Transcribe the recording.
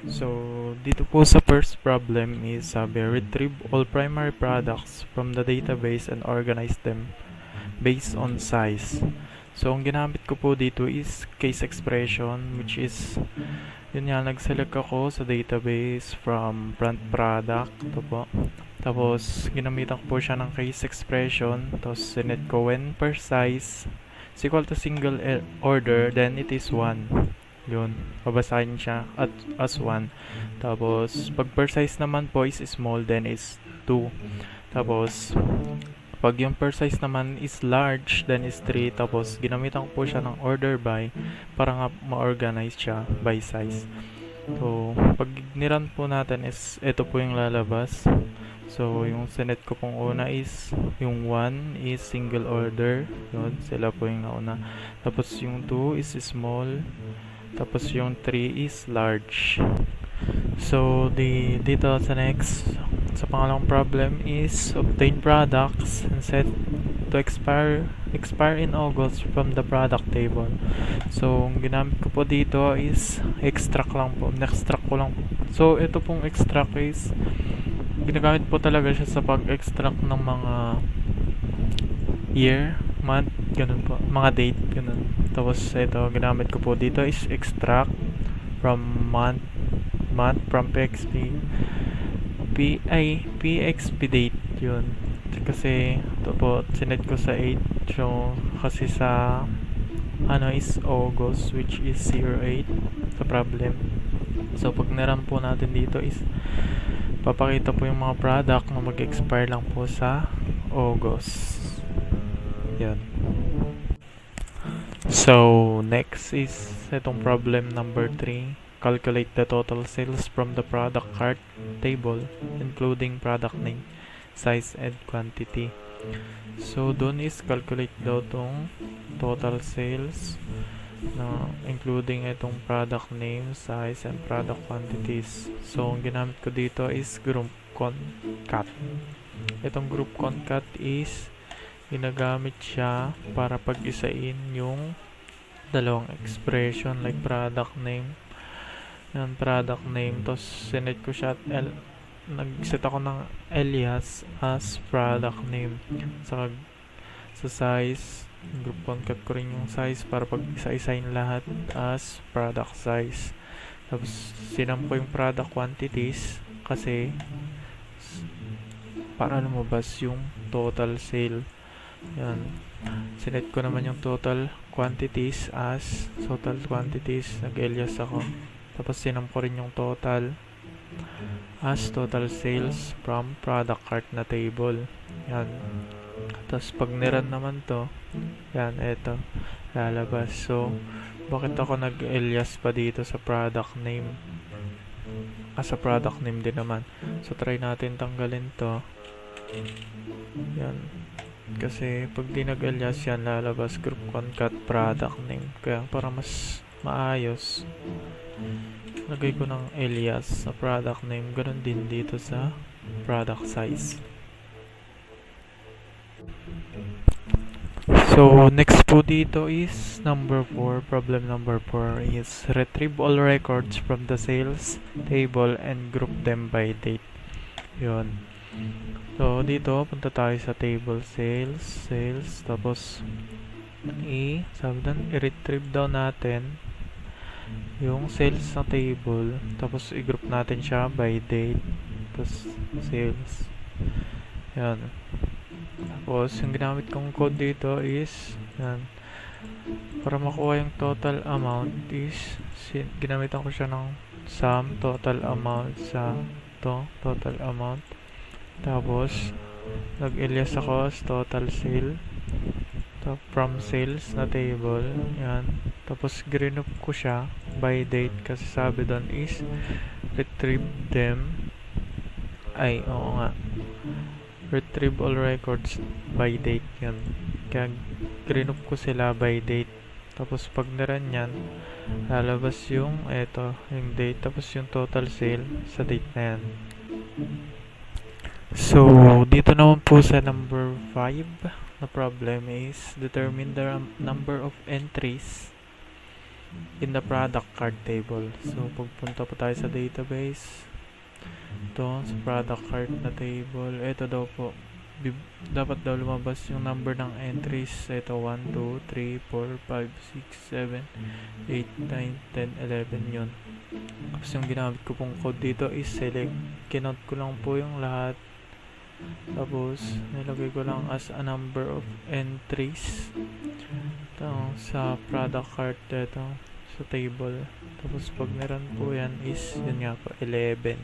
So, dito po sa first problem is sabi, retrieve all primary products from the database and organize them based on size. So, ang ginamit ko po dito is case expression, which is, yun nga, nag-select ako sa database from front product. Ito po. Tapos, ginamitan ko po siya ng case expression. Tapos, sinet ko when per size is equal to single order, then it is 1. Yun, babasahin siya at as 1. Tapos, pag per size naman po is small, then is 2. Tapos, pag yung per size naman is large, then is 3. Tapos, ginamitan ko po siya ng order by para nga ma-organize siya by size. So, pag niran po natin is, ito po yung lalabas. So, yung sinet ko pong una is, yung 1 is single order. Yun, sila po yung nauna. Tapos, yung 2 is small. Tapos, yung 3 is large. So, dito sa pangalawang problem is obtain products and set to expire in August from the product table. So, ang ginamit ko po dito is extract ko lang po. So, ito pong extract is ginagamit po talaga siya sa pag-extract ng mga year, month, ganun po, mga date, ganun. Tapos, ito, ginamit ko po dito is extract from month from PXP date, yun. Kasi ito po sinet ko sa 8, so kasi sa is August, which is 08 sa problem. So pag naram po natin dito is papakita po yung mga product na mag-expire lang po sa August. Yan. So next is itong problem number 3. Calculate the total sales from the product cart table, including product name, size, and quantity. So, dun is calculate daw tong total sales, including itong product name, size, and product quantities. So, ang ginamit ko dito is group concat. Itong group concat is ginagamit siya para pag-isain yung dalawang expression like product name. Yan, product name. Tapos, sinet ko siya at nag-set ako ng alias as product name. Sa size, group concat ko rin yung size para pag isa-isain lahat as product size. Tapos, sinam ko yung product quantities kasi para lumabas yung total sale. Yan. Sinet ko naman yung total quantities as nag-alias ako. Tapos sinam ko rin yung total as total sales from product cart na table. Yan. Tapos pag niran naman to, yan, eto, lalabas. So, bakit ako nag-alias pa dito sa product name? Sa product name din naman. So, try natin tanggalin to. Yan. Kasi pag di nag-alias yan, lalabas group concat product name. Kaya para mas maayos, lagay ko ng alias sa product name. Ganun din dito sa product size. So, next po dito is number 4. Problem number 4 is retrieve all records from the sales table and group them by date. Yun. So, dito, punta tayo sa table sales, tapos sabi doon, i-retrieve daw natin yung sales sa table, tapos i-group natin siya by date, tapos sales. Yan. Tapos, yung ginamit kong code dito is, yan, para makuha yung total amount is, ginamitan ko siya ng sum total amount sa total amount. Tapos, nag-alias ako as total sale from sales na table. Yan. Tapos, group ko siya by date kasi sabi doon is retrieve them. Retrieve all records by date. Yan. Kaya, group ko sila by date. Tapos, pag naran yan, lalabas yung yung date. Tapos, yung total sale sa date na yan. So, dito naman po sa number 5 na problem is determine the number of entries in the product card table. So pagpunta po tayo sa database, ito sa product card na table, ito daw po dapat daw lumabas yung number ng entries. Ito 1, 2, 3, 4, 5, 6, 7, 8, 9, 10, 11 yun. Tapos yung ginamit ko pong code dito is select. Kinount ko lang po yung lahat. Tapos nilagay ko lang as a number of entries. Ito sa product card dito sa table. Tapos pag meron po yan is yun nga po 11.